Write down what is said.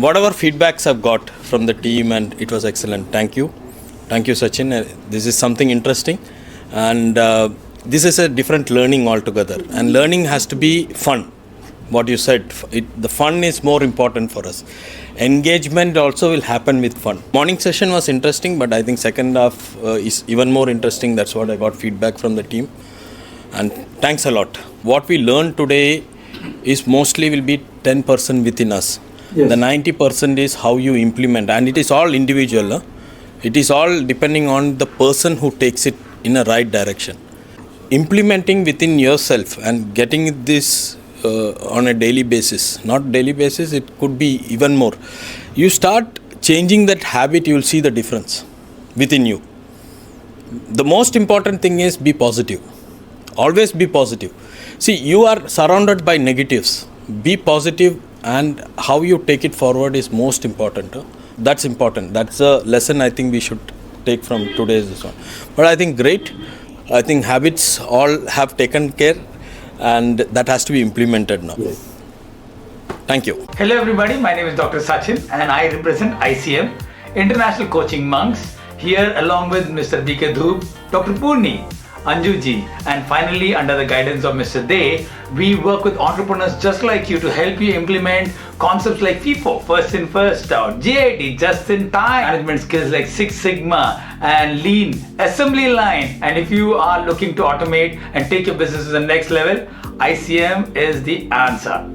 Whatever feedbacks I've got from the team, and it was excellent. Thank you, Sachin. This is something interesting, and this is a different learning altogether. And learning has to be fun. What you said, the fun is more important for us. Engagement also will happen with fun. Morning session was interesting, but I think second half is even more interesting. That's what I got feedback from the team. And thanks a lot. What we learned today is mostly will be 10% within us. Yes. The 90% is how you implement, and it is all individual. It is all depending on the person who takes it in a right direction. Implementing within yourself and getting this on a daily basis, not daily basis, it could be even more. You start changing that habit, you will see the difference within you. The most important thing is be positive. Always be positive. See, you are surrounded by negatives. Be positive, and how you take it forward is most important. That's important. That's a lesson I think we should take from today's one. But I think great. I think habits all have taken care, and that has to be implemented now. Yes. Thank you. Hello everybody, my name is Dr. Sachin and I represent ICM, International Coaching Monks, here along with Mr. BK Dhoop, Dr. Purni, Anjuji, and finally under the guidance of Mr. Day, we work with entrepreneurs just like you to help you implement concepts like FIFO, first in, first out, JIT, just in time, management skills like Six Sigma and Lean, assembly line. And if you are looking to automate and take your business to the next level, ICM is the answer.